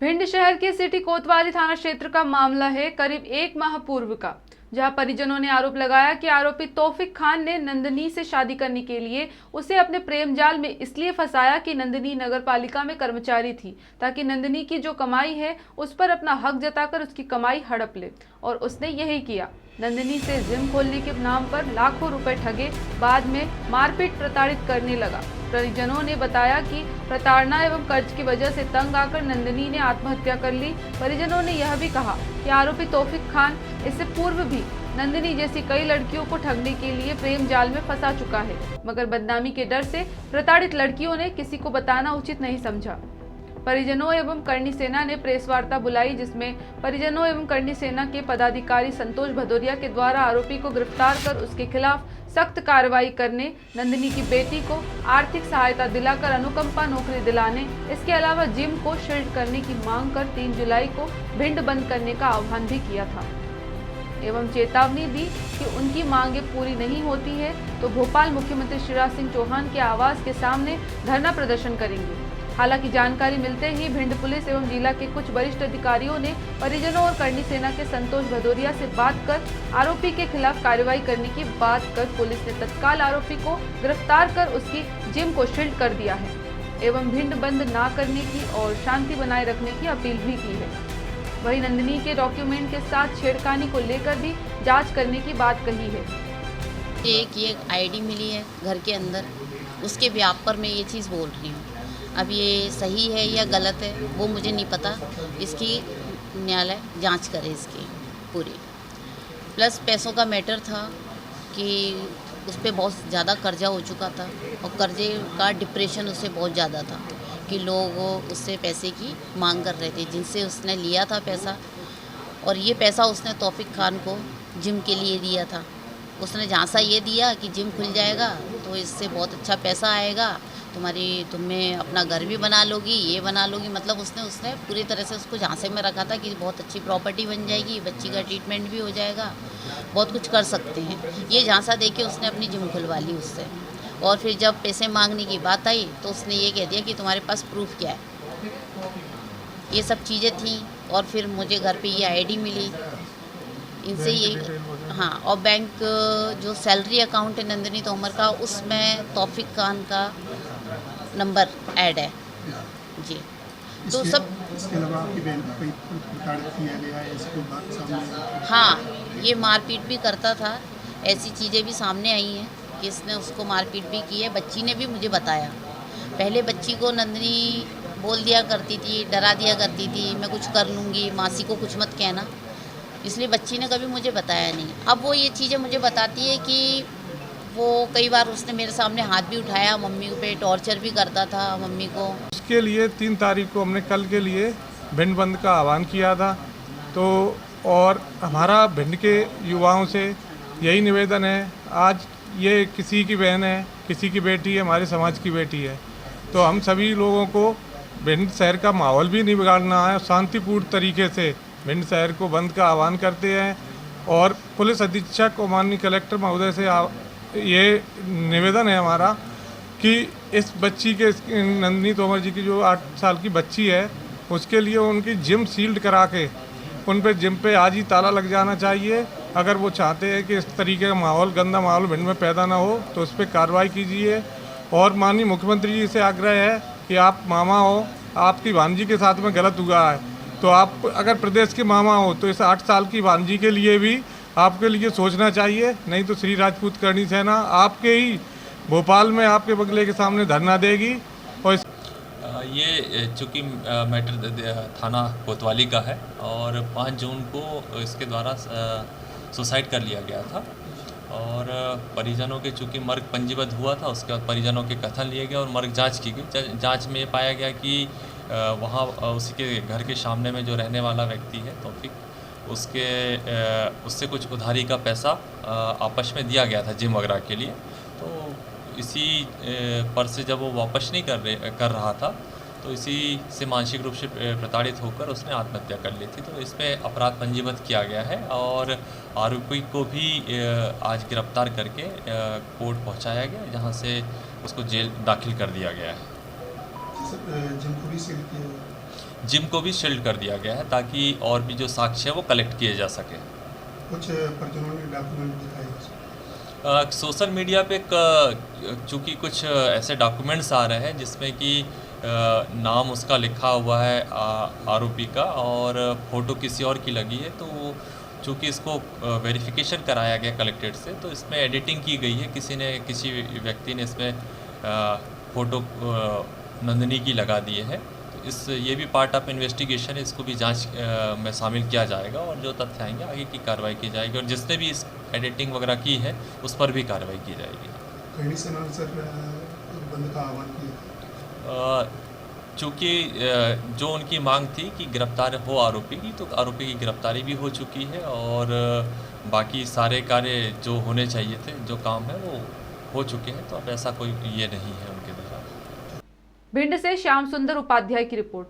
भिंड शहर के सिटी कोतवाली थाना क्षेत्र का मामला है करीब 1 माह पूर्व का, जहां परिजनों ने आरोप लगाया कि आरोपी तौफिक खान ने नंदनी से शादी करने के लिए उसे अपने प्रेम जाल में इसलिए फंसाया कि नंदनी नगर पालिका में कर्मचारी थी ताकि नंदनी की जो कमाई है उस पर अपना हक जताकर उसकी कमाई हड़प ले, और उसने यही किया। नंदनी से जिम खोलने के नाम पर लाखों रुपए ठगे, बाद में मारपीट प्रताड़ित करने लगा। परिजनों ने बताया कि प्रताड़ना एवं कर्ज की वजह से तंग आकर नंदनी ने आत्महत्या कर ली। परिजनों ने यह भी कहा कि आरोपी तौफिक खान इससे पूर्व भी नंदनी जैसी कई लड़कियों को ठगने के लिए प्रेम जाल में फंसा चुका है, मगर बदनामी के डर से प्रताड़ित लड़कियों ने किसी को बताना उचित नहीं समझा। परिजनों एवं करणी सेना ने प्रेस वार्ता बुलाई, जिसमें परिजनों एवं करणी सेना के पदाधिकारी संतोष भदौरिया के द्वारा आरोपी को गिरफ्तार कर उसके खिलाफ सख्त कार्रवाई करने, नंदनी की बेटी को आर्थिक सहायता दिलाकर अनुकंपा नौकरी दिलाने, इसके अलावा जिम को शील्ड करने की मांग कर 3 जुलाई को भिंड बंद करने का आह्वान भी किया था एवं चेतावनी दी कि उनकी मांगे पूरी नहीं होती है तो भोपाल मुख्यमंत्री शिवराज सिंह चौहान के आवास के सामने धरना प्रदर्शन करेंगे। हालांकि जानकारी मिलते ही भिंड पुलिस एवं जिला के कुछ वरिष्ठ अधिकारियों ने परिजनों और करणी सेना के संतोष भदौरिया से बात कर आरोपी के खिलाफ कार्रवाई करने की बात कर पुलिस ने तत्काल आरोपी को गिरफ्तार कर उसकी जिम को शील्ड कर दिया है एवं भिंड बंद ना करने की और शांति बनाए रखने की अपील भी की है। वहीं नंदनी के डॉक्यूमेंट के साथ छेड़खानी को लेकर भी जाँच करने की बात कही है। ये आईडी मिली है घर के अंदर, उसके व्याप पर मैं ये चीज़ बोल रही हूँ। अब ये सही है या गलत है वो मुझे नहीं पता, इसकी न्यायालय जांच करे इसकी पूरी। प्लस पैसों का मैटर था कि उस पर बहुत ज़्यादा कर्जा हो चुका था और कर्जे का डिप्रेशन उससे बहुत ज़्यादा था कि लोग उससे पैसे की मांग कर रहे थे जिनसे उसने लिया था पैसा, और ये पैसा उसने तौफिक खान को जिम के लिए दिया था। उसने झांसा ये दिया कि जिम खुल जाएगा तो इससे बहुत अच्छा पैसा आएगा, तुम्हें अपना घर भी बना लोगी, ये बना लोगी, मतलब उसने पूरी तरह से उसको झांसे में रखा था कि बहुत अच्छी प्रॉपर्टी बन जाएगी, बच्ची का ट्रीटमेंट भी हो जाएगा, बहुत कुछ कर सकते हैं। ये झांसा देके उसने अपनी जिम खुलवा ली उससे, और फिर जब पैसे मांगने की बात आई तो उसने ये कह दिया कि तुम्हारे पास प्रूफ क्या है। ये सब चीज़ें थी, और फिर मुझे घर पे ये आईडी मिली इनसे ये, हाँ, और बैंक जो सैलरी अकाउंट है नंदनी तोमर का, उसमें तौफिक खान का नंबर ऐड है जी। तो सब इसके अलावा आपकी बहन को कोई प्रताड़ित किया गया है, इसको बात सामने? हाँ, ये मारपीट भी करता था, ऐसी चीज़ें भी सामने आई हैं कि इसने उसको मारपीट भी की है। बच्ची ने भी मुझे बताया, पहले बच्ची को नंदनी बोल दिया करती थी, डरा दिया करती थी, मैं कुछ कर लूँगी, मासी को कुछ मत कहना, इसलिए बच्ची ने कभी मुझे बताया नहीं। अब वो ये चीज़ें मुझे बताती है कि वो कई बार उसने मेरे सामने हाथ भी उठाया, मम्मी पे टॉर्चर भी करता था मम्मी को। उसके लिए 3 तारीख को हमने कल के लिए भिंड बंद का आह्वान किया था, तो और हमारा भिंड के युवाओं से यही निवेदन है, आज ये किसी की बहन है, किसी की बेटी है, हमारे समाज की बेटी है, तो हम सभी लोगों को भिंड शहर का माहौल भी नहीं बिगाड़ना है, शांतिपूर्ण तरीके से भिंड शहर को बंद का आह्वान करते हैं। और पुलिस अधीक्षक और माननीय कलेक्टर महोदय से ये निवेदन है हमारा कि इस बच्ची के, नंदनी तोमर जी की जो 8 साल की बच्ची है, उसके लिए उनकी जिम सील्ड करा के उन पे जिम पे आज ही ताला लग जाना चाहिए। अगर वो चाहते हैं कि इस तरीके का माहौल, गंदा माहौल भिंड में पैदा ना हो, तो उस पर कार्रवाई कीजिए। और माननीय मुख्यमंत्री जी से आग्रह है कि आप मामा हो, आपकी भांजी के साथ में गलत हुआ है, तो आप अगर प्रदेश के मामा हो तो इस 8 साल की भांजी के लिए भी आपके लिए सोचना चाहिए, नहीं तो श्री राजपूत करणी सेना आपके ही भोपाल में आपके बंगले के सामने धरना देगी। और ये चूँकि मैटर थाना कोतवाली का है और 5 जून को इसके द्वारा सुसाइड कर लिया गया था, और परिजनों के चूँकि मर्ग पंजीबद्ध हुआ था, उसके बाद परिजनों के कथन लिए गए और मर्ग जांच की गई। जांच में ये पाया गया कि वहाँ उसी के घर के सामने में जो रहने वाला व्यक्ति है तौफिक, उससे कुछ उधारी का पैसा आपस में दिया गया था जिम वगैरह के लिए। तो इसी पर से जब वो वापस नहीं कर रहा था, तो इसी से मानसिक रूप से प्रताड़ित होकर उसने आत्महत्या कर ली थी। तो इसमें अपराध पंजीबद्ध किया गया है और आरोपी को भी आज गिरफ्तार करके कोर्ट पहुंचाया गया, जहां से उसको जेल दाखिल कर दिया गया है। जिम को भी सील किया? जिम को भी शील्ड कर दिया गया है ताकि और भी जो साक्ष्य है वो कलेक्ट किए जा सके। कुछ परिजनों ने डॉक्यूमेंट दिखाए सोशल मीडिया पे चूँकि कुछ ऐसे डॉक्यूमेंट्स आ रहे हैं जिसमें कि नाम उसका लिखा हुआ है आरोपी का और फ़ोटो किसी और की लगी है, तो चूँकि इसको वेरिफिकेशन कराया गया कलेक्ट्रेट से, तो इसमें एडिटिंग की गई है। किसी व्यक्ति ने इसमें फ़ोटो नंदिनी की लगा दिए है। तो ये भी पार्ट ऑफ इन्वेस्टिगेशन है, इसको भी जांच में शामिल किया जाएगा और जो तथ्य आएंगे आगे की कार्रवाई की जाएगी और जिसने भी इस एडिटिंग वगैरह की है उस पर भी कार्रवाई की जाएगी। कंडीशनल सर बंद का आह्वान किया, चूँकि जो उनकी मांग थी कि गिरफ्तार हो आरोपी की, तो आरोपी की गिरफ्तारी भी हो चुकी है और बाकी सारे कार्य जो होने चाहिए थे, जो काम है वो हो चुके हैं। तो अब ऐसा कोई ये नहीं है उनके द्वारा। भिंड से श्याम सुंदर उपाध्याय की रिपोर्ट।